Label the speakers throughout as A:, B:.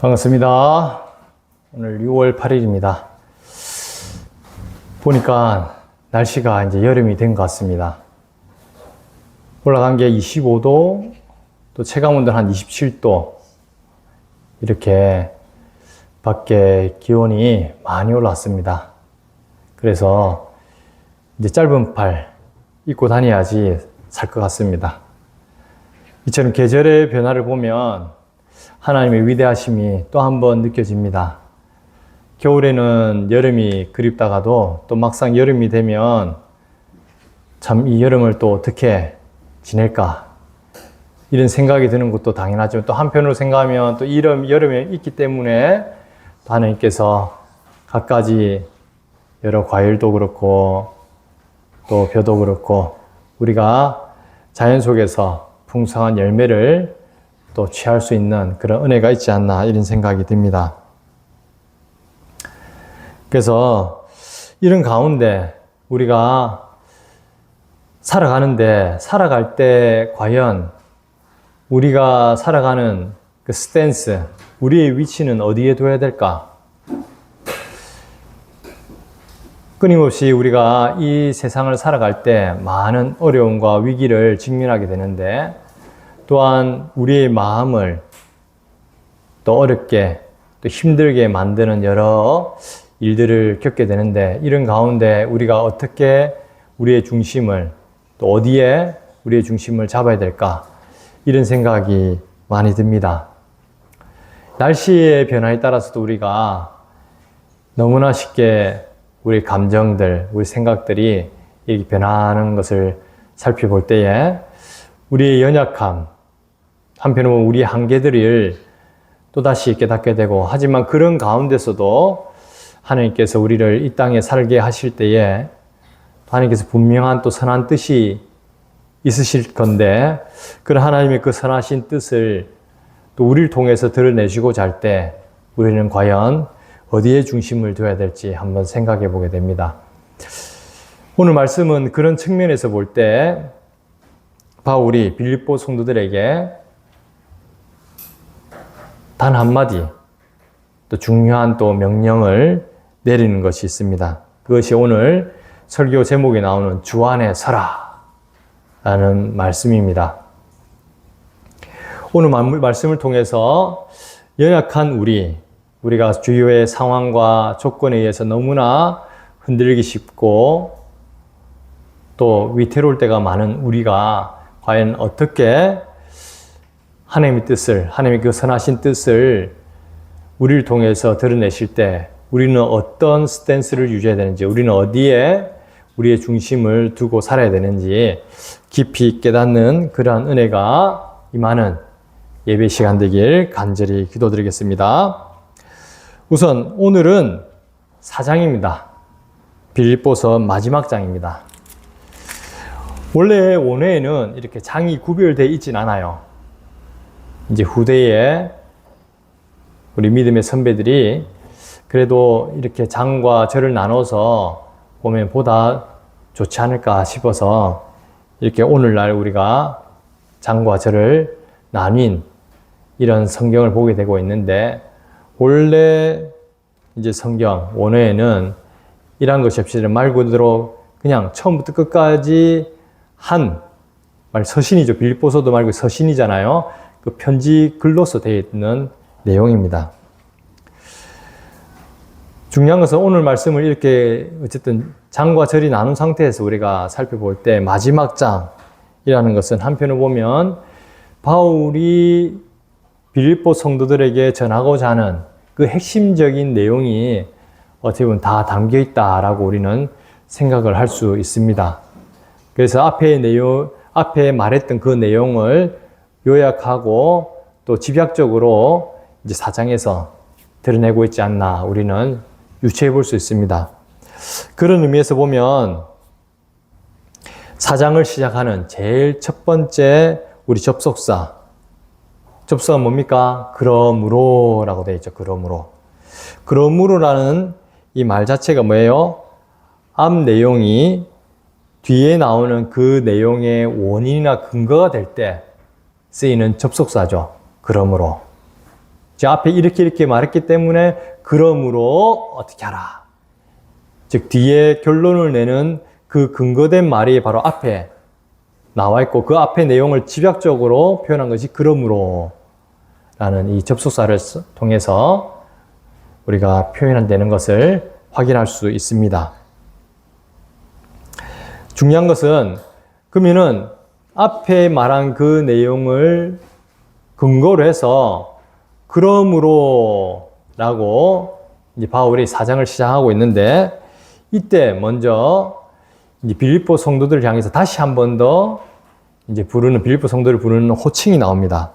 A: 반갑습니다. 오늘 6월 8일입니다. 보니까 날씨가 이제 여름이 된 것 같습니다. 올라간 게 25도, 또 체감온도는 한 27도, 이렇게 밖에 기온이 많이 올랐습니다. 그래서 이제 짧은 팔 입고 다녀야지 살 것 같습니다. 이처럼 계절의 변화를 보면 하나님의 위대하심이 또 한 번 느껴집니다. 겨울에는 여름이 그립다가도 또 막상 여름이 되면 참 이 여름을 또 어떻게 지낼까 이런 생각이 드는 것도 당연하지만 또 한편으로 생각하면 또 여름에 있기 때문에 하나님께서 갖가지 여러 과일도 그렇고 또 벼도 그렇고 우리가 자연 속에서 풍성한 열매를 또 취할 수 있는 그런 은혜가 있지 않나 이런 생각이 듭니다. 그래서 이런 가운데 우리가 살아갈 때 과연 우리가 살아가는 그 스탠스, 우리의 위치는 어디에 둬야 될까? 끊임없이 우리가 이 세상을 살아갈 때 많은 어려움과 위기를 직면하게 되는데 또한 우리의 마음을 또 어렵게 또 힘들게 만드는 여러 일들을 겪게 되는데 이런 가운데 우리가 어떻게 우리의 중심을 또 어디에 우리의 중심을 잡아야 될까 이런 생각이 많이 듭니다. 날씨의 변화에 따라서도 우리가 너무나 쉽게 우리 감정들, 우리 생각들이 이렇게 변하는 것을 살펴볼 때에 우리의 연약함, 한편으로는 우리의 한계들을 또다시 깨닫게 되고 하지만 그런 가운데서도 하나님께서 우리를 이 땅에 살게 하실 때에 하나님께서 분명한 또 선한 뜻이 있으실 건데 그런 하나님의 그 선하신 뜻을 또 우리를 통해서 드러내시고자 할 때 우리는 과연 어디에 중심을 둬야 될지 한번 생각해 보게 됩니다. 오늘 말씀은 그런 측면에서 볼 때 바울이 빌립보 성도들에게 단 한마디 또 중요한 또 명령을 내리는 것이 있습니다. 그것이 오늘 설교 제목에 나오는 주 안에 서라 라는 말씀입니다. 오늘 말씀을 통해서 연약한 우리가 주위의 상황과 조건에 의해서 너무나 흔들리기 쉽고 또 위태로울 때가 많은 우리가 과연 어떻게 하나님의 뜻을, 하나님의 그 선하신 뜻을 우리를 통해서 드러내실 때 우리는 어떤 스탠스를 유지해야 되는지, 우리는 어디에 우리의 중심을 두고 살아야 되는지 깊이 깨닫는 그러한 은혜가 임하는 예배 시간 되길 간절히 기도드리겠습니다. 우선 오늘은 4장입니다. 빌립보서 마지막 장입니다. 원래 원회에는 이렇게 장이 구별되어 있진 않아요. 이제 후대에 우리 믿음의 선배들이 그래도 이렇게 장과 절을 나눠서 보면 보다 좋지 않을까 싶어서 이렇게 오늘날 우리가 장과 절을 나뉜 이런 성경을 보게 되고 있는데 원래 이제 성경 원어에는 이런 것이 없이 말 그대로 그냥 처음부터 끝까지 한 말 서신이죠. 빌립보서도 말고 서신이잖아요. 그 편지 글로서 되어 있는 내용입니다. 중요한 것은 오늘 말씀을 이렇게 어쨌든 장과 절이 나눈 상태에서 우리가 살펴볼 때 마지막 장이라는 것은 한편으로 보면 바울이 빌립보 성도들에게 전하고자 하는 그 핵심적인 내용이 어떻게 보면 다 담겨 있다라고 우리는 생각을 할 수 있습니다. 그래서 앞에 말했던 그 내용을 요약하고 또 집약적으로 이제 4장에서 드러내고 있지 않나 우리는 유추해 볼 수 있습니다. 그런 의미에서 보면 4장을 시작하는 제일 첫 번째 우리 접속사가 뭡니까? 그러므로 라고 되어 있죠. 그러므로라는 이 말 자체가 뭐예요? 앞 내용이 뒤에 나오는 그 내용의 원인이나 근거가 될 때 쓰이는 접속사죠. 그러므로. 즉 앞에 이렇게 말했기 때문에 그러므로 어떻게 하라. 즉 뒤에 결론을 내는 그 근거된 말이 바로 앞에 나와 있고 그 앞에 내용을 집약적으로 표현한 것이 그러므로 라는 이 접속사를 통해서 우리가 표현되는 것을 확인할 수 있습니다. 중요한 것은 그러면은 앞에 말한 그 내용을 근거로 해서 그러므로 라고 이제 바울이 사장을 시작하고 있는데 이때 먼저 이제 빌립보 성도들을 향해서 다시 한 번 더 이제 빌립보 성도를 부르는 호칭이 나옵니다.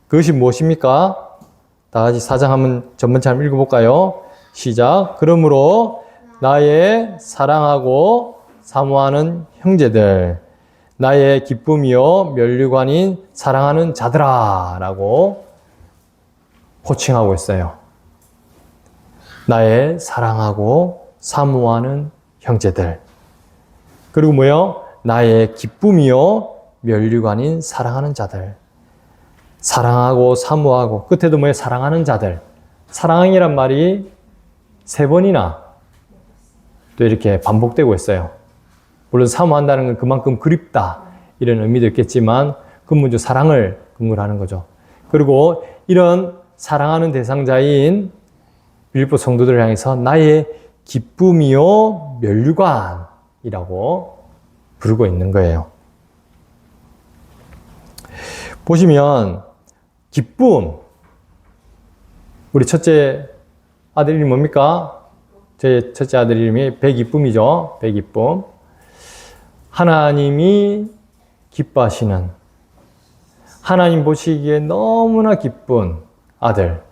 A: 그것이 무엇입니까? 다 같이 사장 한번 전문체 한번 읽어볼까요? 시작. 그러므로 나의 사랑하고 사모하는 형제들, 나의 기쁨이요 면류관인 사랑하는 자들아 라고 호칭하고 있어요. 나의 사랑하고 사모하는 형제들. 그리고 뭐요? 나의 기쁨이요 면류관인 사랑하는 자들. 사랑하고 사모하고 끝에도 뭐예요? 사랑하는 자들. 사랑이란 말이 3번이나 또 이렇게 반복되고 있어요. 물론 사모한다는 건 그만큼 그립다 이런 의미도 있겠지만 근본적으로 사랑을 근거로 하는 거죠. 그리고 이런 사랑하는 대상자인 빌립보 성도들을 향해서 나의 기쁨이요 면류관이라고 부르고 있는 거예요. 보시면 기쁨, 우리 첫째 아들 이름이 뭡니까? 제 첫째 아들 이름이 백기쁨이죠. 백기쁨. 하나님이 기뻐하시는, 하나님 보시기에 너무나 기쁜 아들,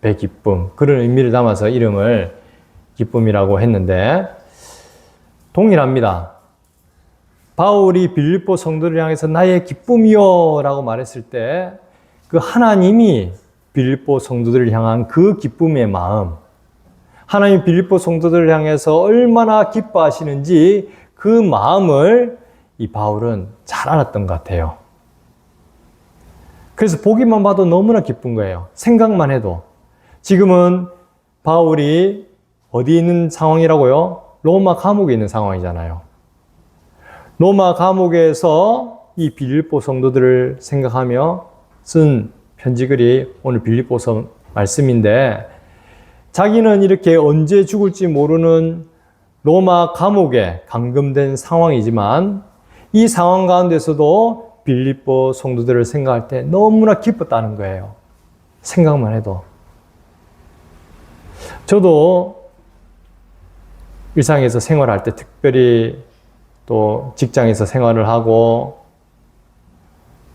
A: 백기쁨. 그런 의미를 담아서 이름을 기쁨이라고 했는데 동일합니다. 바울이 빌립보 성도를 향해서 나의 기쁨이요 라고 말했을 때 그 하나님이 빌립보 성도들을 향한 그 기쁨의 마음, 하나님 빌립보 성도들을 향해서 얼마나 기뻐하시는지 그 마음을 이 바울은 잘 알았던 것 같아요. 그래서 보기만 봐도 너무나 기쁜 거예요. 생각만 해도. 지금은 바울이 어디 있는 상황이라고요? 로마 감옥에 있는 상황이잖아요. 로마 감옥에서 이 빌립보 성도들을 생각하며 쓴 편지글이 오늘 빌립보서 말씀인데 자기는 이렇게 언제 죽을지 모르는 로마 감옥에 감금된 상황이지만 이 상황 가운데서도 빌립보 성도들을 생각할 때 너무나 기뻤다는 거예요. 생각만 해도. 저도 일상에서 생활할 때 특별히 또 직장에서 생활을 하고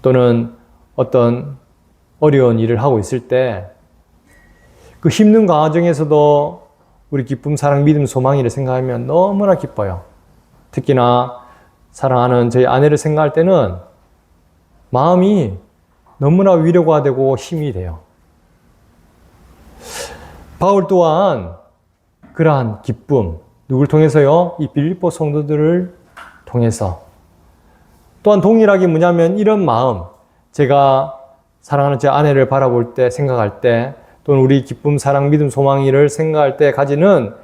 A: 또는 어떤 어려운 일을 하고 있을 때 그 힘든 과정에서도 우리 기쁨, 사랑, 믿음, 소망이를 생각하면 너무나 기뻐요. 특히나 사랑하는 저희 아내를 생각할 때는 마음이 너무나 위로가 되고 힘이 돼요. 바울 또한 그러한 기쁨, 누굴 통해서요? 이 빌립보 성도들을 통해서. 또한 동일하게 뭐냐면 이런 마음, 제가 사랑하는 제 아내를 바라볼 때, 생각할 때, 또는 우리 기쁨, 사랑, 믿음, 소망이를 생각할 때 가지는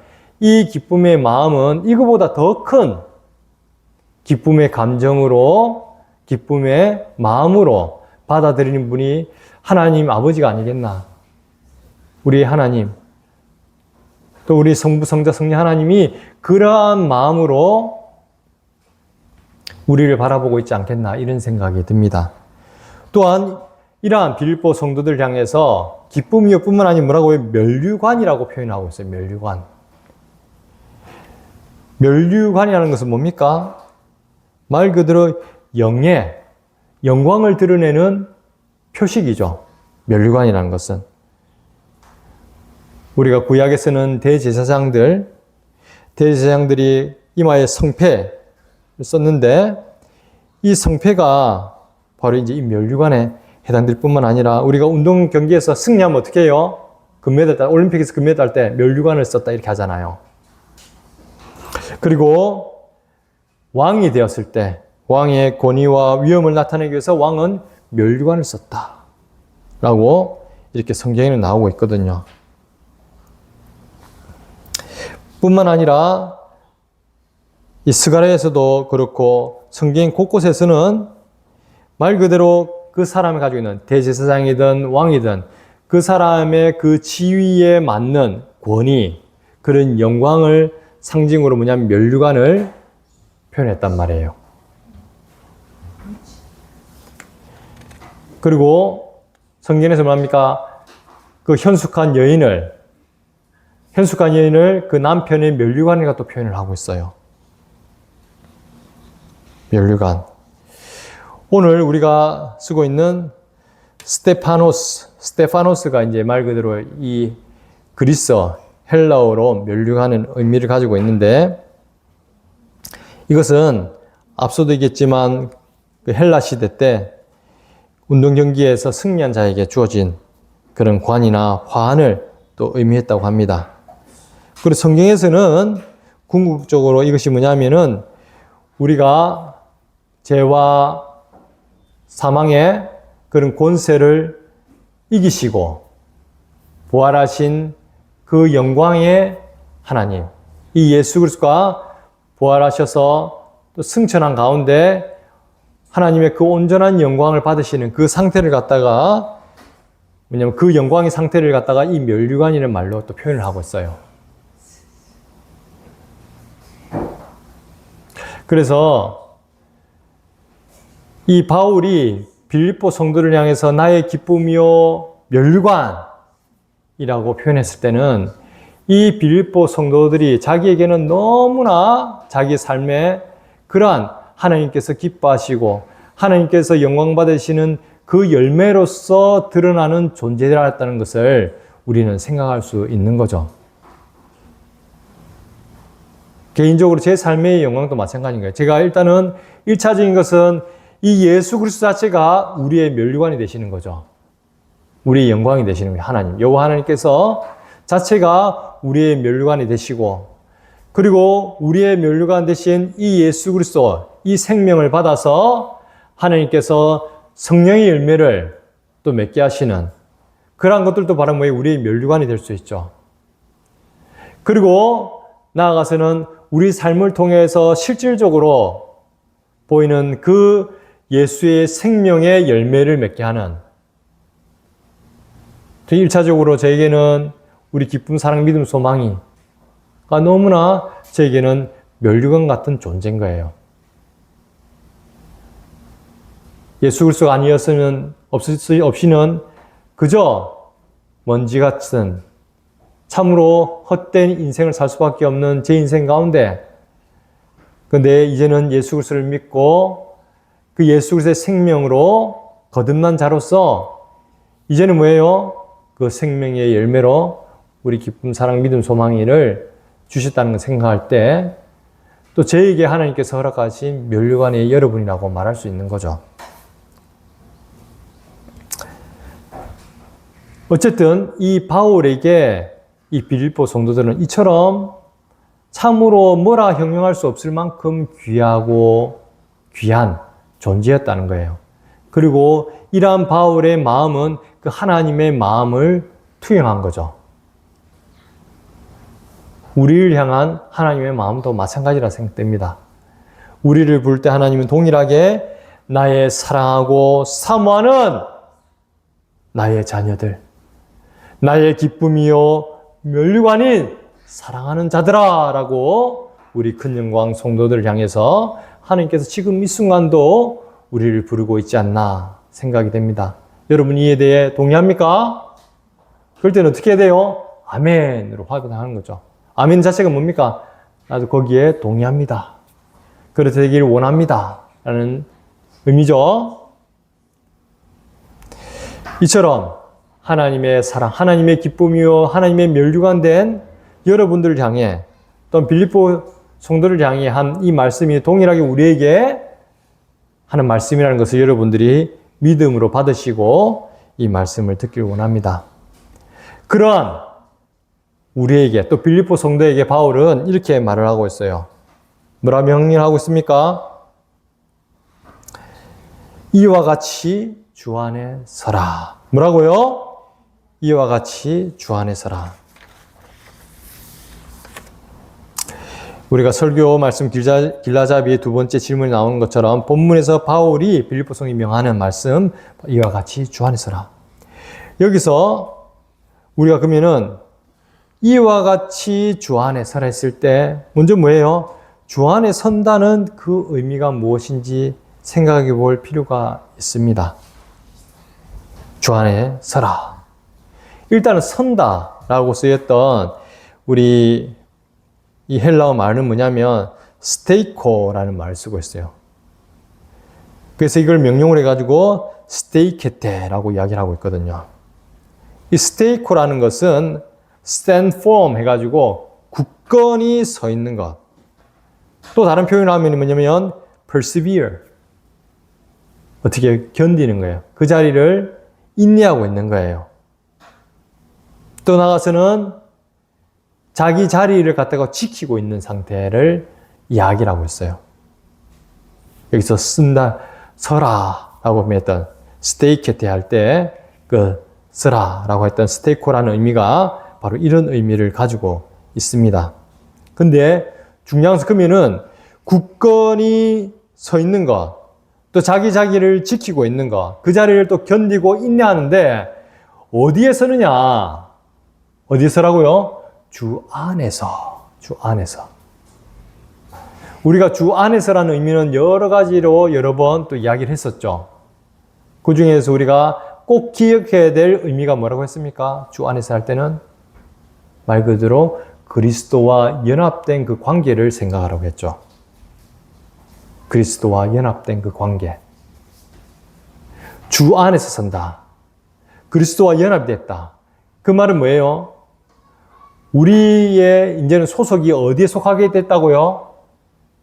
A: 이 기쁨의 마음은 이거보다 더 큰 기쁨의 감정으로, 기쁨의 마음으로 받아들이는 분이 하나님 아버지가 아니겠나. 우리 하나님, 또 우리 성부, 성자, 성령 하나님이 그러한 마음으로 우리를 바라보고 있지 않겠나 이런 생각이 듭니다. 또한 이러한 빌립보 성도들 향해서 기쁨이요 뿐만 아니라 뭐라고 해요? 면류관이라고 표현하고 있어요. 면류관. 면류관이라는 것은 뭡니까? 말 그대로 영광을 드러내는 표식이죠. 면류관이라는 것은. 우리가 구약에서는 대제사장들이 이마에 성패를 썼는데 이 성패가 바로 이제 이 면류관에 해당될 뿐만 아니라 우리가 운동 경기에서 승리하면 어떻게 해요? 금메달 딸, 올림픽에서 금메달 딸 때 면류관을 썼다 이렇게 하잖아요. 그리고 왕이 되었을 때 왕의 권위와 위엄을 나타내기 위해서 왕은 면류관을 썼다 라고 이렇게 성경에는 나오고 있거든요. 뿐만 아니라 이 스가랴에서도 그렇고 성경 곳곳에서는 말 그대로 그 사람이 가지고 있는 대제사장이든 왕이든 그 사람의 그 지위에 맞는 권위, 그런 영광을 상징으로 뭐냐면 면류관을 표현했단 말이에요. 그리고 성경에서 뭐합니까? 그 현숙한 여인을 그 남편의 면류관이라 또 표현을 하고 있어요. 면류관. 오늘 우리가 쓰고 있는 스테파노스가 이제 말 그대로 이 그리스 헬라어로 면류관은 의미를 가지고 있는데, 이것은 앞서도 얘기했지만 그 헬라 시대 때 운동 경기에서 승리한 자에게 주어진 그런 관이나 화환을 또 의미했다고 합니다. 그리고 성경에서는 궁극적으로 이것이 뭐냐면은 우리가 죄와 사망의 그런 권세를 이기시고 부활하신 그 영광의 하나님, 이 예수 그리스도가 부활하셔서 또 승천한 가운데 하나님의 그 온전한 영광을 받으시는 그 상태를 갖다가, 왜냐하면 그 영광의 상태를 갖다가 이 면류관이라는 말로 또 표현을 하고 있어요. 그래서 이 바울이 빌립보 성도를 향해서 나의 기쁨이요 면류관이라고 표현했을 때는 이 빌립보 성도들이 자기에게는 너무나 자기 삶에 그러한 하나님께서 기뻐하시고 하나님께서 영광 받으시는 그 열매로서 드러나는 존재라는 것을 우리는 생각할 수 있는 거죠. 개인적으로 제 삶의 영광도 마찬가지인 거예요. 제가 일단은 1차적인 것은 이 예수 그리스도 자체가 우리의 면류관이 되시는 거죠. 우리의 영광이 되시는 거예요. 하나님. 여호와 하나님께서 자체가 우리의 면류관이 되시고, 그리고 우리의 면류관 되신 이 예수 그리스도, 이 생명을 받아서 하나님께서 성령의 열매를 또 맺게 하시는 그러한 것들도 바로 뭐예요? 우리의 면류관이 될 수 있죠. 그리고 나아가서는 우리 삶을 통해서 실질적으로 보이는 그 예수의 생명의 열매를 맺게 하는, 1차적으로 저에게는 우리 기쁨, 사랑, 믿음, 소망이 너무나 저에게는 면류관 같은 존재인 거예요. 예수 그리스도가 아니었으면 없이는 그저 먼지 같은 참으로 헛된 인생을 살 수밖에 없는 제 인생 가운데, 근데 이제는 예수 그리스도를 믿고 그 예수 그리스도의 생명으로 거듭난 자로서 이제는 뭐예요? 그 생명의 열매로 우리 기쁨, 사랑, 믿음, 소망이를 주셨다는 걸 생각할 때 또 저에게 하나님께서 허락하신 면류관의 여러분이라고 말할 수 있는 거죠. 어쨌든 이 바울에게 이 빌립보 성도들은 이처럼 참으로 뭐라 형용할 수 없을 만큼 귀하고 귀한 존재였다는 거예요. 그리고 이러한 바울의 마음은 그 하나님의 마음을 투영한 거죠. 우리를 향한 하나님의 마음도 마찬가지라 생각됩니다. 우리를 부를 때 하나님은 동일하게 나의 사랑하고 사모하는 나의 자녀들, 나의 기쁨이요 면류관인 사랑하는 자들아 라고 우리 큰 영광 성도들을 향해서 하나님께서 지금 이 순간도 우리를 부르고 있지 않나 생각이 됩니다. 여러분 이에 대해 동의합니까? 그럴 때는 어떻게 해야 돼요? 아멘으로 확인하는 거죠. 아멘 자체가 뭡니까? 나도 거기에 동의합니다. 그렇게 되기를 원합니다. 라는 의미죠. 이처럼 하나님의 사랑, 하나님의 기쁨이요 하나님의 면류관 된 여러분들을 향해 또는 빌립보 성도를 향해 한 이 말씀이 동일하게 우리에게 하는 말씀이라는 것을 여러분들이 믿음으로 받으시고 이 말씀을 듣기를 원합니다. 그러한 우리에게 또 빌립보 성도에게 바울은 이렇게 말을 하고 있어요. 뭐라 명령하고 있습니까? 이와 같이 주 안에 서라. 뭐라고요? 이와 같이 주 안에 서라. 우리가 설교 말씀 길라잡이의 두 번째 질문이 나오는 것처럼 본문에서 바울이 빌립보 성에 명하는 말씀 이와 같이 주 안에 서라. 여기서 우리가 그러면은 이와 같이 주 안에 서라 했을 때 먼저 뭐예요? 주 안에 선다는 그 의미가 무엇인지 생각해 볼 필요가 있습니다. 주 안에 서라. 일단은 선다라고 쓰였던 우리 이 헬라어 말은 뭐냐면 스테이코라는 말을 쓰고 있어요. 그래서 이걸 명령을 해가지고 스테이케테라고 이야기를 하고 있거든요. 이 스테이코라는 것은 stand firm 해가지고 굳건히 서 있는 것. 또 다른 표현을 하면 뭐냐면 persevere. 어떻게 견디는 거예요. 그 자리를 인내하고 있는 거예요. 또 나가서는 자기 자리를 갖다가 지키고 있는 상태를 이야기를 하고 있어요. 여기서 쓴다, 서라 라고 했던 스테이케테 할 때 그 서라 라고 했던 스테이코라는 의미가 바로 이런 의미를 가지고 있습니다. 근데 중요한 것은 그러면은 굳건히 서 있는 것, 또 자기를 지키고 있는 것, 그 자리를 또 견디고 인내하는데 어디에 서느냐? 어디에 서라고요? 주 안에서. 주 안에서. 우리가 주 안에서라는 의미는 여러 가지로 여러 번 또 이야기를 했었죠. 그 중에서 우리가 꼭 기억해야 될 의미가 뭐라고 했습니까? 주 안에서 할 때는 말 그대로 그리스도와 연합된 그 관계를 생각하라고 했죠. 그리스도와 연합된 그 관계. 주 안에서 선다. 그리스도와 연합됐다. 그 말은 뭐예요? 우리의 이제는 소속이 어디에 속하게 됐다고요?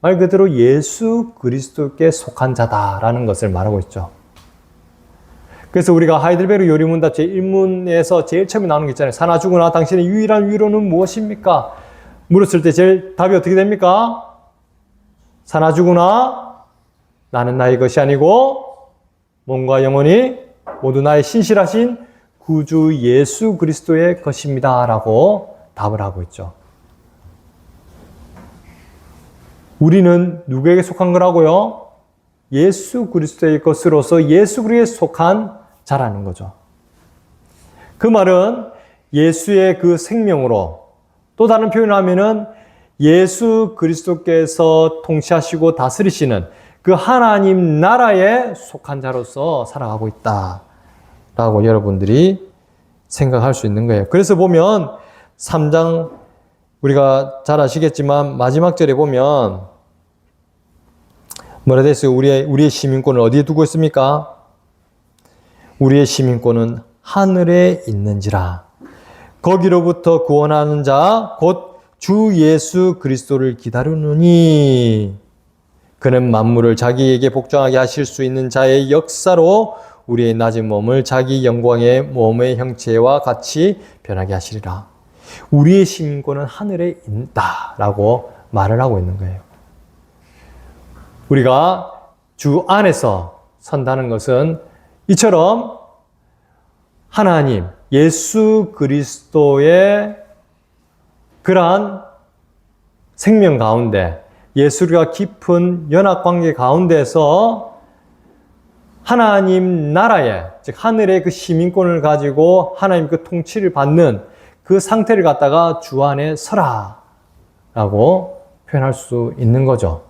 A: 말 그대로 예수 그리스도께 속한 자다라는 것을 말하고 있죠. 그래서 우리가 하이델베르 요리문답 제1문에서 제일 처음에 나오는 게 있잖아요. 사나 죽으나 당신의 유일한 위로는 무엇입니까? 물었을 때 제일 답이 어떻게 됩니까? 사나 죽으나 나는 나의 것이 아니고 몸과 영혼이 모두 나의 신실하신 구주 예수 그리스도의 것입니다. 라고 답을 하고 있죠. 우리는 누구에게 속한 거라고요? 예수 그리스도의 것으로서 예수 그리스도에 속한 자라는 거죠. 그 말은 예수의 그 생명으로, 또 다른 표현을 하면은 예수 그리스도께서 통치하시고 다스리시는 그 하나님 나라에 속한 자로서 살아가고 있다라고 여러분들이 생각할 수 있는 거예요. 그래서 보면 3장 우리가 잘 아시겠지만 마지막 절에 보면 뭐라 됐어요? 우리의 시민권을 어디에 두고 있습니까? 우리의 시민권은 하늘에 있는지라. 거기로부터 구원하는 자 곧 주 예수 그리스도를 기다리느니 그는 만물을 자기에게 복종하게 하실 수 있는 자의 역사로 우리의 낮은 몸을 자기 영광의 몸의 형체와 같이 변하게 하시리라. 우리의 시민권은 하늘에 있다라고 말을 하고 있는 거예요. 우리가 주 안에서 선다는 것은 이처럼 하나님, 예수 그리스도의 그러한 생명 가운데 예수와 깊은 연합관계 가운데서 하나님 나라에, 즉 하늘의 그 시민권을 가지고 하나님 그 통치를 받는 그 상태를 갖다가 주 안에 서라 라고 표현할 수 있는 거죠.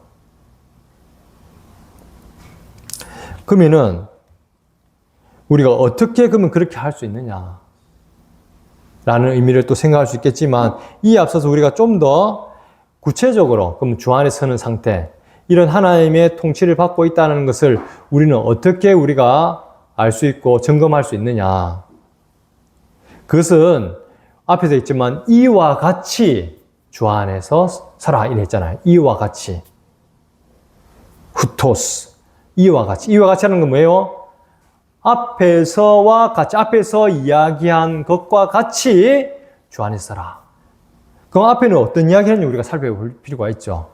A: 그러면은 우리가 어떻게 그러면 그렇게 할 수 있느냐 라는 의미를 또 생각할 수 있겠지만 이에 앞서서 우리가 좀 더 구체적으로 그럼 주 안에 서는 상태, 이런 하나님의 통치를 받고 있다는 것을 우리는 어떻게 우리가 알 수 있고 점검할 수 있느냐. 그것은 앞에서 있지만 이와 같이 주 안에서 서라 이랬잖아요. 이와 같이. 후토스. 이와 같이. 이와 같이 하는 건 뭐예요? 앞에서와 같이, 앞에서 이야기한 것과 같이 주 안에 서라. 그럼 앞에는 어떤 이야기를 우리가 살펴볼 필요가 있죠.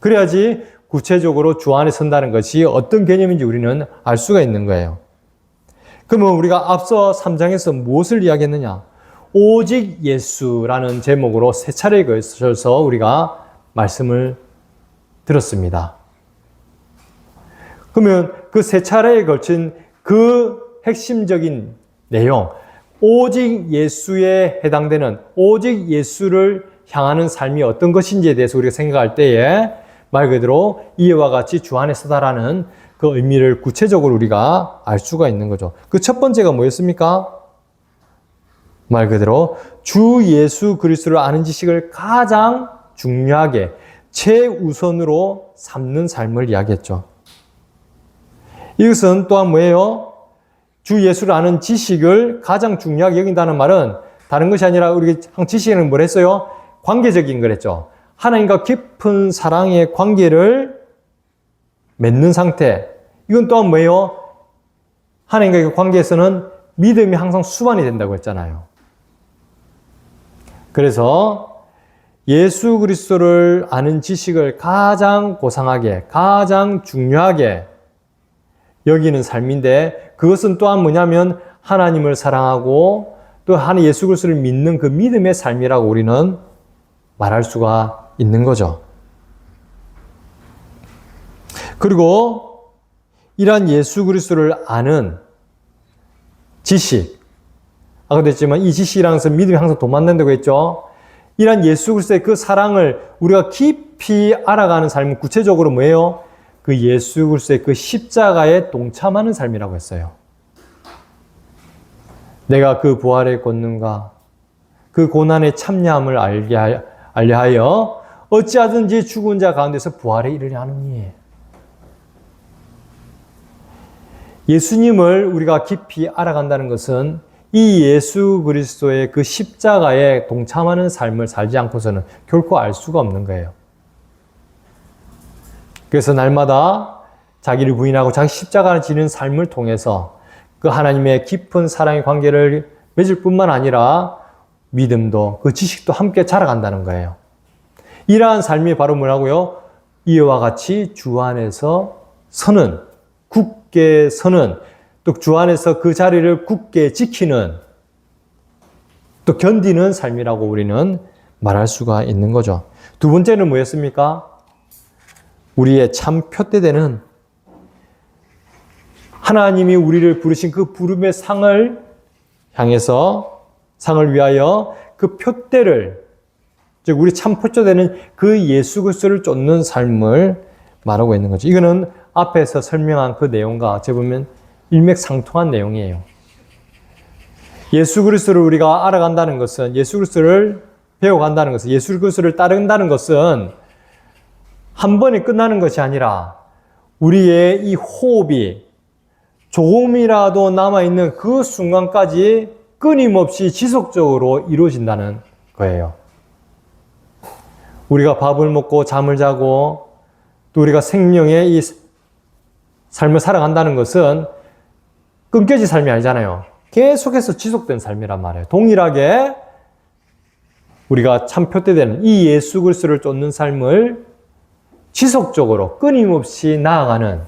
A: 그래야지 구체적으로 주 안에 선다는 것이 어떤 개념인지 우리는 알 수가 있는 거예요. 그러면 우리가 앞서 3장에서 무엇을 이야기했느냐? 오직 예수라는 제목으로 세 차례에 걸쳐서 우리가 말씀을 들었습니다. 그러면 그 세 차례에 걸친 그 핵심적인 내용, 오직 예수에 해당되는, 오직 예수를 향하는 삶이 어떤 것인지에 대해서 우리가 생각할 때에 말 그대로 이와 같이 주 안에 서다라는 그 의미를 구체적으로 우리가 알 수가 있는 거죠. 그 첫 번째가 뭐였습니까? 말 그대로 주 예수 그리스도를 아는 지식을 가장 중요하게 최우선으로 삼는 삶을 이야기했죠. 이것은 또한 뭐예요? 주 예수를 아는 지식을 가장 중요하게 여긴다는 말은 다른 것이 아니라 우리 지식에는 뭘 했어요? 관계적인 걸 했죠. 하나님과 깊은 사랑의 관계를 맺는 상태. 이건 또한 뭐예요? 하나님과의 관계에서는 믿음이 항상 수반이 된다고 했잖아요. 그래서 예수 그리스도를 아는 지식을 가장 고상하게, 가장 중요하게 여기는 삶인데 그것은 또한 뭐냐면 하나님을 사랑하고 또 예수 그리스도를 믿는 그 믿음의 삶이라고 우리는 말할 수가 있는 거죠. 그리고 이러한 예수 그리스도를 아는 지식, 아까도 했지만 이 지식이라는 것은 믿음이 항상 도맡는다고 했죠. 이러한 예수 그리스도의 그 사랑을 우리가 깊이 알아가는 삶은 구체적으로 뭐예요? 그 예수 그리스도의 그 십자가에 동참하는 삶이라고 했어요. 내가 그 부활의 권능과 그 고난의 참여함을 알게 하여 어찌하든지 죽은 자 가운데서 부활에 이르려 하느니. 예수님을 우리가 깊이 알아간다는 것은 이 예수 그리스도의 그 십자가에 동참하는 삶을 살지 않고서는 결코 알 수가 없는 거예요. 그래서 날마다 자기를 부인하고 자기 십자가를 지는 삶을 통해서 그 하나님의 깊은 사랑의 관계를 맺을 뿐만 아니라 믿음도 그 지식도 함께 자라간다는 거예요. 이러한 삶이 바로 뭐라고요? 이와 같이 주 안에서 서는, 굳게 서는, 또 주 안에서 그 자리를 굳게 지키는, 또 견디는 삶이라고 우리는 말할 수가 있는 거죠. 두 번째는 뭐였습니까? 우리의 참 표대되는 하나님이 우리를 부르신 그 부름의 상을 향해서, 상을 위하여 그 표대를, 즉 우리 참 표대되는 그 예수 그리스도를 쫓는 삶을 말하고 있는 거죠. 이거는 앞에서 설명한 그 내용과 어찌 보면 일맥상통한 내용이에요. 예수 그리스도를 우리가 알아간다는 것은, 예수 그리스도를 배워간다는 것은, 예수 그리스도를 따른다는 것은 한 번에 끝나는 것이 아니라 우리의 이 호흡이 조금이라도 남아있는 그 순간까지 끊임없이 지속적으로 이루어진다는 거예요. 우리가 밥을 먹고 잠을 자고 또 우리가 생명의 이 삶을 살아간다는 것은 끊겨진 삶이 아니잖아요. 계속해서 지속된 삶이란 말이에요. 동일하게 우리가 참 표대되는 이 예수 그리스도를 쫓는 삶을 지속적으로 끊임없이 나아가는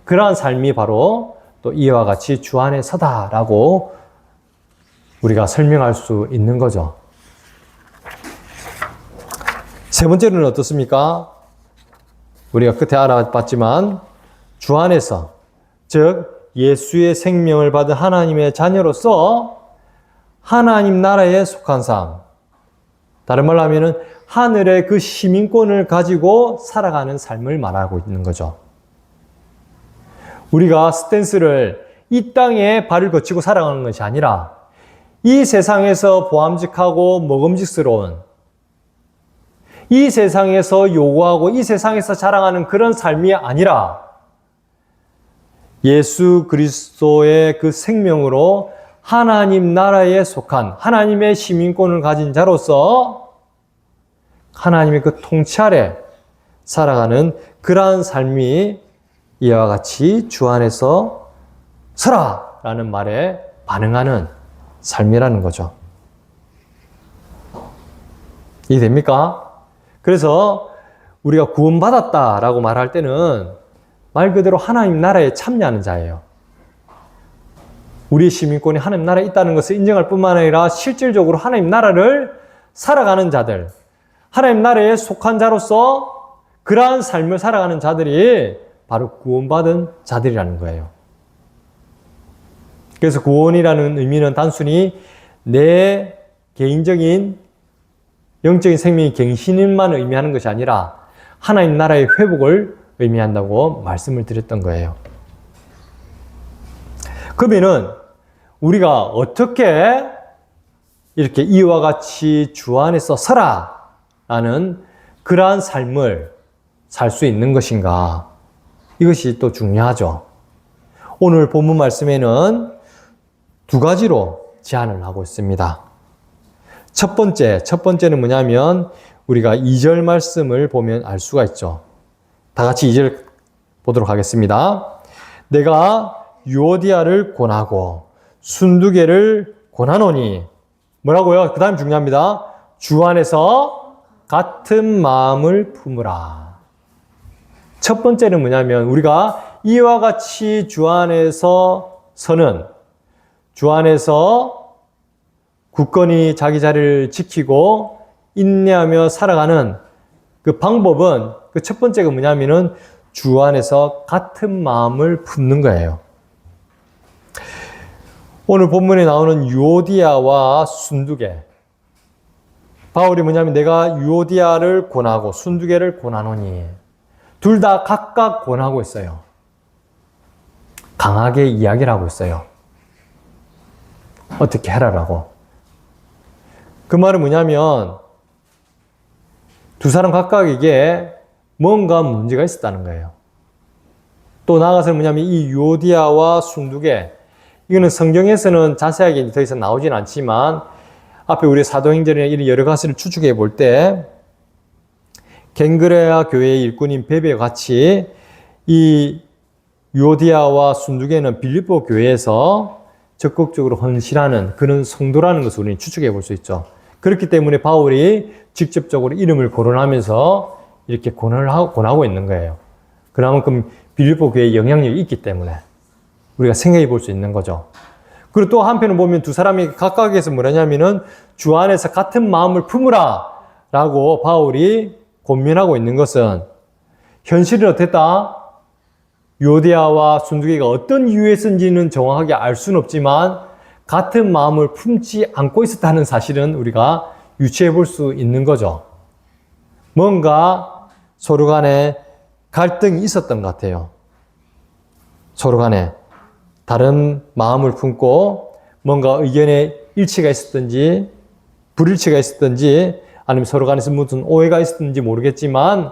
A: 그러한 삶이 바로 또 이와 같이 주 안에 서다라고 우리가 설명할 수 있는 거죠. 세 번째는 어떻습니까? 우리가 끝에 알아봤지만 주 안에서, 즉 예수의 생명을 받은 하나님의 자녀로서 하나님 나라에 속한 삶, 다른 말로 하면은 하늘의 그 시민권을 가지고 살아가는 삶을 말하고 있는 거죠. 우리가 스탠스를 이 땅에 발을 거치고 살아가는 것이 아니라 이 세상에서 보암직하고 먹음직스러운, 이 세상에서 요구하고 이 세상에서 자랑하는 그런 삶이 아니라 예수 그리스도의 그 생명으로 하나님 나라에 속한 하나님의 시민권을 가진 자로서 하나님의 그 통치 아래 살아가는 그러한 삶이 이와 같이 주 안에서 서라! 라는 말에 반응하는 삶이라는 거죠. 이해됩니까? 그래서 우리가 구원받았다라고 말할 때는 말 그대로 하나님 나라에 참여하는 자예요. 우리 시민권이 하나님 나라에 있다는 것을 인정할 뿐만 아니라 실질적으로 하나님 나라를 살아가는 자들, 하나님 나라에 속한 자로서 그러한 삶을 살아가는 자들이 바로 구원받은 자들이라는 거예요. 그래서 구원이라는 의미는 단순히 내 개인적인 영적인 생명의 갱신만 의미하는 것이 아니라 하나님 나라의 회복을 의미한다고 말씀을 드렸던 거예요. 그러면은 우리가 어떻게 이렇게 이와 같이 주 안에서 살아라는 그러한 삶을 살 수 있는 것인가? 이것이 또 중요하죠. 오늘 본문 말씀에는 두 가지로 제안을 하고 있습니다. 첫 번째는 뭐냐면 우리가 2절 말씀을 보면 알 수가 있죠. 다 같이 2절 보도록 하겠습니다. 내가 유오디아를 권하고 순두개를 권하노니 뭐라고요? 그 다음 중요합니다. 주 안에서 같은 마음을 품으라. 첫 번째는 뭐냐면 우리가 이와 같이 주 안에서 서는, 주 안에서 굳건히 자기 자리를 지키고 인내하며 살아가는 그 방법은, 그 첫 번째가 뭐냐면은 주 안에서 같은 마음을 품는 거예요. 오늘 본문에 나오는 유오디아와 순두개. 바울이 뭐냐면 내가 유오디아를 권하고 순두개를 권하노니, 둘 다 각각 권하고 있어요. 강하게 이야기를 하고 있어요. 어떻게 해라라고. 그 말은 뭐냐면 두 사람 각각에게 뭔가 문제가 있었다는 거예요. 또 나아가서는 뭐냐면 이 유오디아와 순두개, 이거는 성경에서는 자세하게 더 이상 나오진 않지만 앞에 우리 사도행전이나 이런 여러 가지를 추측해 볼 때 갱그레아 교회의 일꾼인 베베와 같이 이 유오디아와 순두개는 빌립보 교회에서 적극적으로 헌신하는 그런 성도라는 것을 우리는 추측해 볼 수 있죠. 그렇기 때문에 바울이 직접적으로 이름을 거론하면서 이렇게 권하고 있는 거예요. 그만큼 빌립보 교회에 영향력이 있기 때문에 우리가 생각해 볼 수 있는 거죠. 그리고 또 한편을 보면 두 사람이 각각에서 뭐라냐면은 주 안에서 같은 마음을 품으라 라고 바울이 권면하고 있는 것은 현실은 어땠다? 유오디아와 순두개가 어떤 이유에서인지는 정확하게 알 수는 없지만 같은 마음을 품지 않고 있었다는 사실은 우리가 유추해 볼 수 있는 거죠. 뭔가 서로 간에 갈등이 있었던 것 같아요. 서로 간에 다른 마음을 품고 뭔가 의견에 일치가 있었든지 불일치가 있었든지 아니면 서로 간에서 무슨 오해가 있었든지 모르겠지만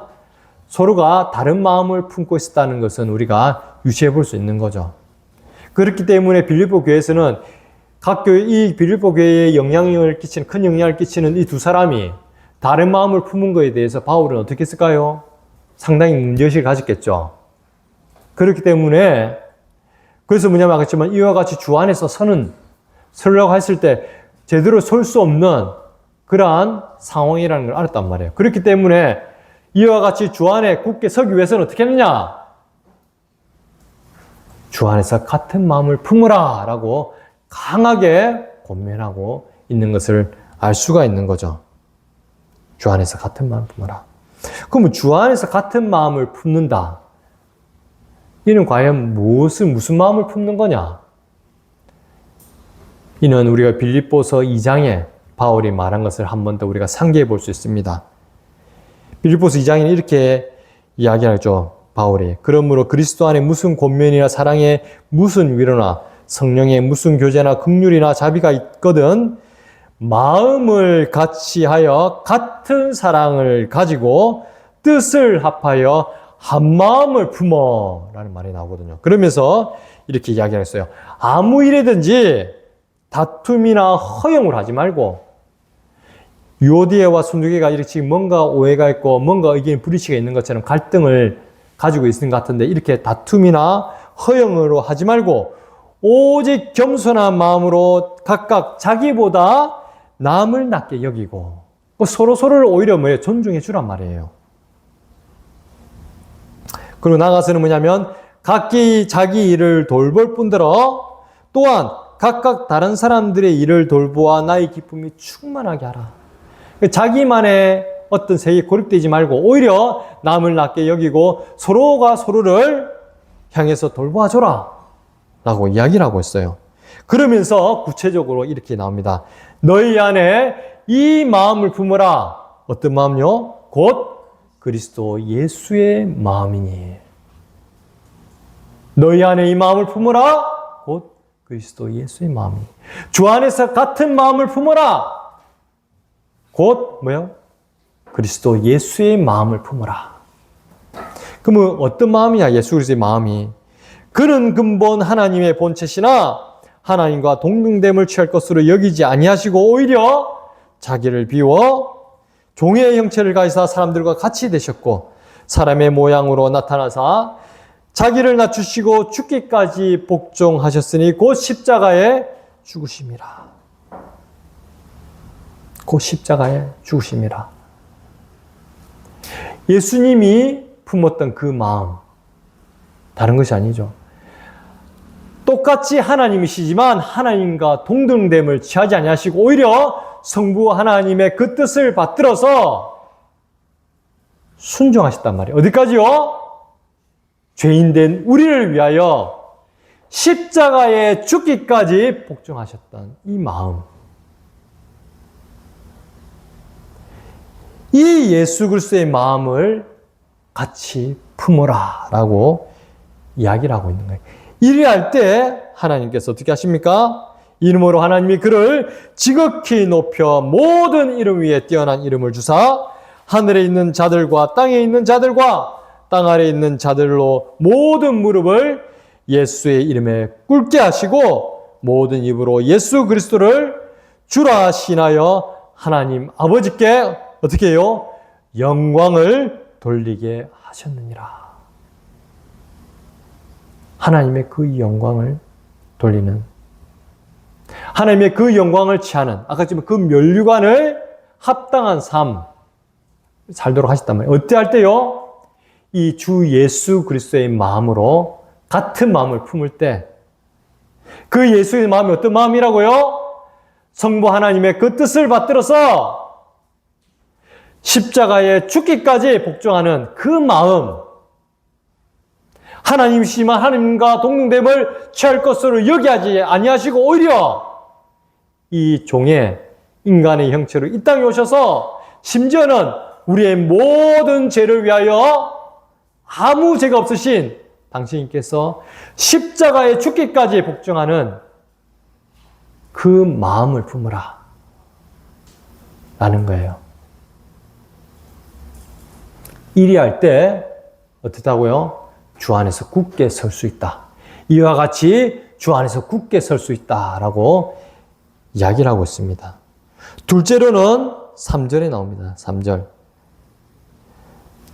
A: 서로가 다른 마음을 품고 있었다는 것은 우리가 유추해 볼 수 있는 거죠. 그렇기 때문에 빌립보 교회에서는 각 교회, 이 빌립보 교회에 큰 영향을 끼치는 이 두 사람이 다른 마음을 품은 것에 대해서 바울은 어떻게 했을까요? 상당히 문제의식을 가졌겠죠. 그렇기 때문에 그래서 뭐냐면 아까지만 이와 같이 주 안에서 서려고 했을 때 제대로 설 수 없는 그러한 상황이라는 걸 알았단 말이에요. 그렇기 때문에 이와 같이 주 안에 굳게 서기 위해서는 어떻게 했느냐? 주 안에서 같은 마음을 품으라 라고 강하게 권면하고 있는 것을 알 수가 있는 거죠. 주 안에서 같은 마음을 품으라. 그러면 주 안에서 같은 마음을 품는다. 이는 과연 무슨 마음을 품는 거냐? 이는 우리가 빌립보서 2장에 바울이 말한 것을 한 번 더 우리가 상기해 볼 수 있습니다. 빌립보서 2장에는 이렇게 이야기하죠. 바울이 그러므로 그리스도 안에 무슨 권면이나 사랑에 무슨 위로나 성령의 무슨 교제나 긍휼이나 자비가 있거든 마음을 같이 하여 같은 사랑을 가지고 뜻을 합하여 한 마음을 품어 라는 말이 나오거든요. 그러면서 이렇게 이야기했어요. 아무 일이든지 다툼이나 허용을 하지 말고 유오디아와 순두개가 이렇게 지금 뭔가 오해가 있고 뭔가 의견 불일치가 있는 것처럼 갈등을 가지고 있는 것 같은데 이렇게 다툼이나 허용으로 하지 말고 오직 겸손한 마음으로 각각 자기보다 남을 낮게 여기고 서로를 오히려 존중해 주란 말이에요. 그리고 나가서는 뭐냐면 각기 자기 일을 돌볼 뿐더러 또한 각각 다른 사람들의 일을 돌보아 나의 기쁨이 충만하게 하라. 자기만의 어떤 세계에 고립되지 말고 오히려 남을 낮게 여기고 서로가 서로를 향해서 돌보아줘라 라고 이야기를 하고 있어요. 그러면서 구체적으로 이렇게 나옵니다. 너희 안에 이 마음을 품어라. 어떤 마음요? 곧 그리스도 예수의 마음이니. 너희 안에 이 마음을 품어라. 곧 그리스도 예수의 마음이니. 주 안에서 같은 마음을 품어라. 곧 뭐요? 그리스도 예수의 마음을 품어라. 그러면 어떤 마음이야? 예수 그리스도의 마음이. 그는 근본 하나님의 본체시나 하나님과 동등됨을 취할 것으로 여기지 아니하시고 오히려 자기를 비워 종의 형체를 가지사 사람들과 같이 되셨고 사람의 모양으로 나타나사 자기를 낮추시고 죽기까지 복종하셨으니 곧 십자가에 죽으심이라. 곧 십자가에 죽으심이라. 예수님이 품었던 그 마음, 다른 것이 아니죠. 똑같이 하나님이시지만 하나님과 동등됨을 취하지 아니하시고 오히려 성부 하나님의 그 뜻을 받들어서 순종하셨단 말이에요. 어디까지요? 죄인된 우리를 위하여 십자가에 죽기까지 복종하셨던 이 마음. 이 예수 그리스도의 마음을 같이 품어라 라고 이야기를 하고 있는 거예요. 이리 할 때 하나님께서 어떻게 하십니까? 이름으로 하나님이 그를 지극히 높여 모든 이름 위에 뛰어난 이름을 주사 하늘에 있는 자들과 땅에 있는 자들과 땅 아래에 있는 자들로 모든 무릎을 예수의 이름에 꿇게 하시고 모든 입으로 예수 그리스도를 주라 신하여 하나님 아버지께 어떻게 해요? 영광을 돌리게 하셨느니라. 하나님의 그 영광을 돌리는, 하나님의 그 영광을 취하는, 아까 지금 그 면류관을 합당한 삶 살도록 하셨단 말이에요. 어때 할 때요? 이 주 예수 그리스도의 마음으로 같은 마음을 품을 때 그 예수의 마음이 어떤 마음이라고요? 성부 하나님의 그 뜻을 받들어서 십자가에 죽기까지 복종하는 그 마음, 하나님이시지만 하나님과 동등됨을 취할 것으로 여기하지 아니하시고 오히려 이 종의 인간의 형체로 이 땅에 오셔서 심지어는 우리의 모든 죄를 위하여 아무 죄가 없으신 당신께서 십자가에 죽기까지 복종하는 그 마음을 품으라 라는 거예요. 이리 할 때 어떻다고요? 주 안에서 굳게 설 수 있다. 이와 같이 주 안에서 굳게 설 수 있다라고 이야기를 하고 있습니다. 둘째로는 3절에 나옵니다. 3절.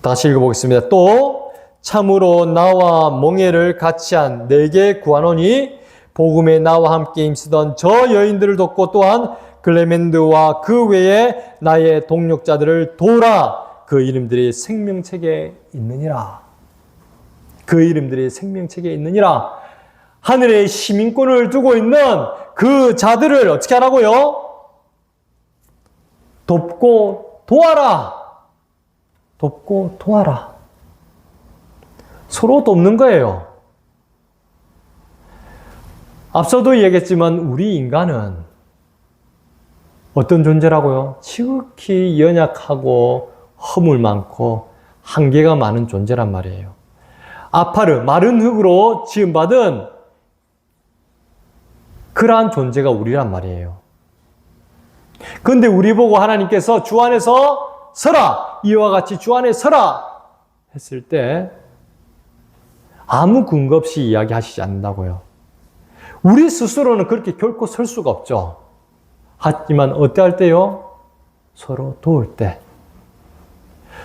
A: 다시 읽어보겠습니다. 또 참으로 나와 멍에를 같이 한 내게 구하노니 복음에 나와 함께 힘쓰던 저 여인들을 돕고 또한 글레멘드와 그 외에 나의 동력자들을 도우라. 그 이름들이 생명책에 있느니라. 그 이름들이 생명책에 있느니라. 하늘의 시민권을 두고 있는 그 자들을 어떻게 하라고요? 돕고 도와라. 돕고 도와라. 서로 돕는 거예요. 앞서도 얘기했지만 우리 인간은 어떤 존재라고요? 지극히 연약하고 허물 많고 한계가 많은 존재란 말이에요. 아파르, 마른 흙으로 지음받은 그러한 존재가 우리란 말이에요. 그런데 우리 보고 하나님께서 주 안에서 서라! 이와 같이 주 안에 서라! 했을 때 아무 근거 없이 이야기하시지 않는다고요. 우리 스스로는 그렇게 결코 설 수가 없죠. 하지만 어때 할 때요? 서로 도울 때.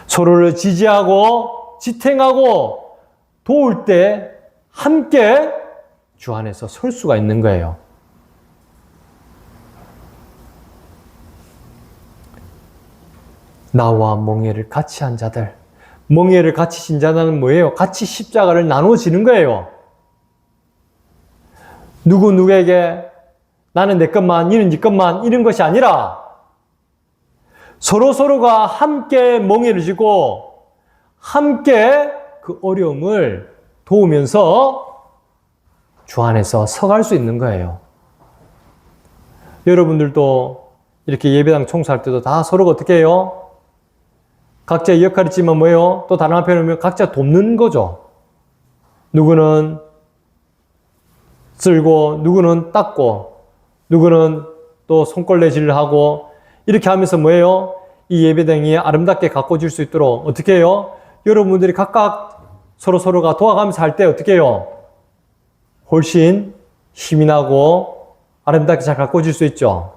A: 서로를 지지하고 지탱하고 도울 때 함께 주 안에서 설 수가 있는 거예요. 나와 멍에를 같이 한 자들. 멍에를 같이 진 자는 뭐예요? 같이 십자가를 나눠지는 거예요. 누구 누구에게 나는 내 것만, 니는 네 것만 이런 것이 아니라 서로서로가 함께 멍에를 쥐고 함께 그 어려움을 도우면서 주 안에서 서갈 수 있는 거예요. 여러분들도 이렇게 예배당 청소할 때도 다 서로가 어떻게 해요? 각자의 역할이 있지만 뭐예요? 또 다른 한편에 보면 각자 돕는 거죠. 누구는 쓸고, 누구는 닦고, 누구는 또 손걸레질을 하고, 이렇게 하면서 뭐예요? 이 예배당이 아름답게 가꿔질 수 있도록 어떻게 해요? 여러분들이 각각 서로가 도와가면서 할 때 어떻게 해요? 훨씬 힘이 나고 아름답게 잘 가꿔질 수 있죠.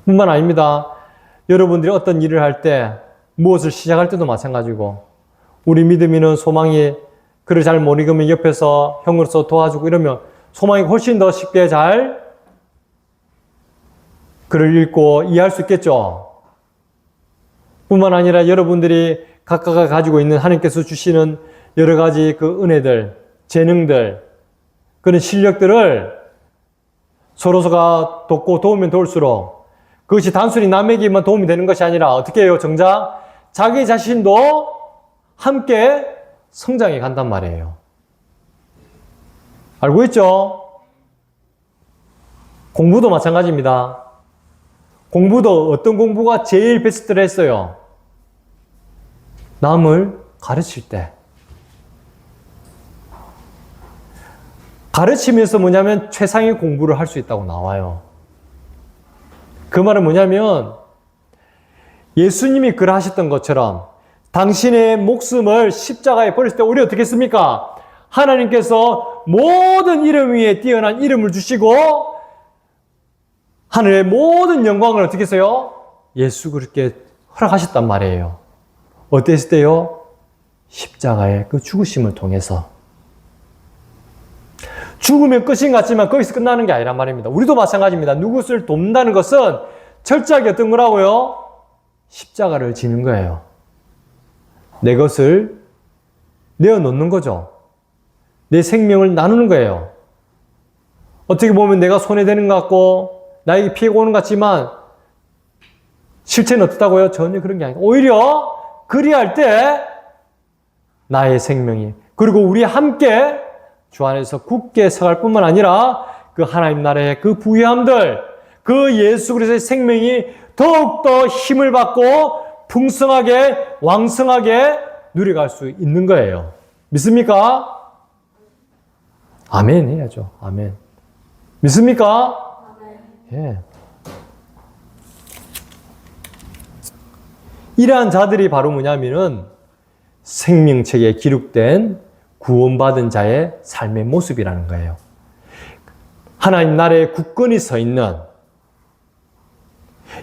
A: 뿐만 아닙니다. 여러분들이 어떤 일을 할 때, 무엇을 시작할 때도 마찬가지고, 우리 믿음이는 소망이 글을 잘 못 읽으면 옆에서 형으로서 도와주고 이러면 소망이 훨씬 더 쉽게 잘 글을 읽고 이해할 수 있겠죠. 뿐만 아니라 여러분들이 각각 가지고 있는 하나님께서 주시는 여러 가지 그 은혜들, 재능들, 그런 실력들을 서로가 돕고 도우면 도울수록 그것이 단순히 남에게만 도움이 되는 것이 아니라 어떻게 해요? 정작 자기 자신도 함께 성장해 간단 말이에요. 알고 있죠? 공부도 마찬가지입니다. 공부도 어떤 공부가 제일 베스트를 했어요? 남을 가르칠 때. 가르치면서 뭐냐면 최상의 공부를 할 수 있다고 나와요. 그 말은 뭐냐면 예수님이 그러하셨던 것처럼 당신의 목숨을 십자가에 버렸을 때 우리 어떻게 했습니까? 하나님께서 모든 이름 위에 뛰어난 이름을 주시고 하늘의 모든 영광을 어떻게 했어요? 예수 그렇게 허락하셨단 말이에요. 어땠을 때요? 십자가의 그 죽으심을 통해서. 죽으면 끝인 것 같지만 거기서 끝나는 게 아니란 말입니다. 우리도 마찬가지입니다. 누구를 돕는다는 것은 철저하게 어떤 거라고요? 십자가를 지는 거예요. 내 것을 내어놓는 거죠. 내 생명을 나누는 거예요. 어떻게 보면 내가 손해되는 것 같고 나에게 피해가 오는 것 같지만 실체는 어떻다고요? 전혀 그런 게 아니고 오히려 그리할 때 나의 생명이 그리고 우리 함께 주 안에서 굳게 서갈 뿐만 아니라 그 하나님 나라의 그 부유함들 그 예수 그리스도의 생명이 더욱더 힘을 받고 풍성하게 왕성하게 누려갈 수 있는 거예요. 믿습니까? 아멘 해야죠. 아멘. 믿습니까? 예. 이러한 자들이 바로 뭐냐면은 생명책에 기록된 구원받은 자의 삶의 모습이라는 거예요. 하나님 나라에 굳건히 서 있는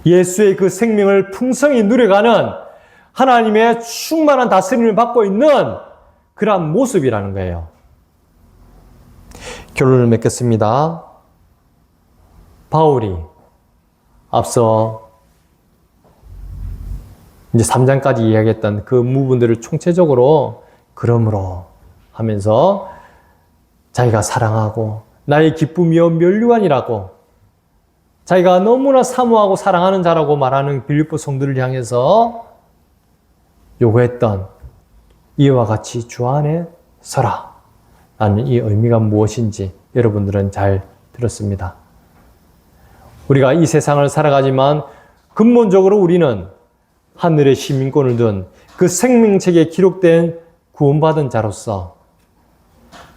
A: 예수의 그 생명을 풍성히 누려가는 하나님의 충만한 다스림을 받고 있는 그러한 모습이라는 거예요. 결론을 맺겠습니다. 바울이 앞서 이제 3장까지 이야기했던 그 부분들을 총체적으로 그러므로 하면서 자기가 사랑하고 나의 기쁨이요 면류관이라고 자기가 너무나 사모하고 사랑하는 자라고 말하는 빌립보 성도를 향해서 요구했던 이와 같이 주 안에 서라 라는 이 의미가 무엇인지 여러분들은 잘 들었습니다. 우리가 이 세상을 살아가지만 근본적으로 우리는 하늘의 시민권을 둔 그 생명책에 기록된 구원받은 자로서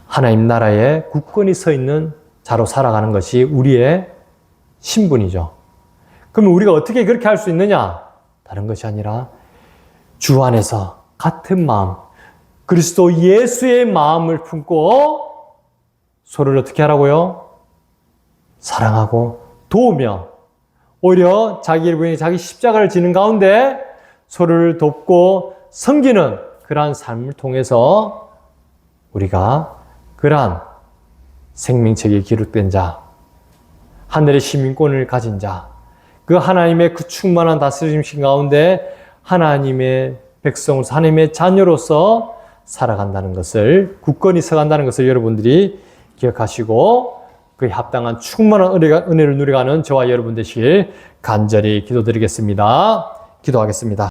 A: 하나님 나라에 굳건히 서 있는 자로 살아가는 것이 우리의 신분이죠. 그러면 우리가 어떻게 그렇게 할 수 있느냐? 다른 것이 아니라 주 안에서 같은 마음, 그리스도 예수의 마음을 품고 서로를 어떻게 하라고요? 사랑하고 도우며 오히려 자기를 위해 자기 십자가를 지는 가운데 서로를 돕고 섬기는 그러한 삶을 통해서 우리가 그러한 생명책에 기록된 자, 하늘의 시민권을 가진 자, 그 하나님의 그 충만한 다스림신 가운데 하나님의 백성으로서 하나님의 자녀로서 살아간다는 것을 굳건히 서간다는 것을 여러분들이 기억하시고 그에 합당한 충만한 은혜를 누려가는 저와 여러분 되시길 간절히 기도드리겠습니다. 기도하겠습니다.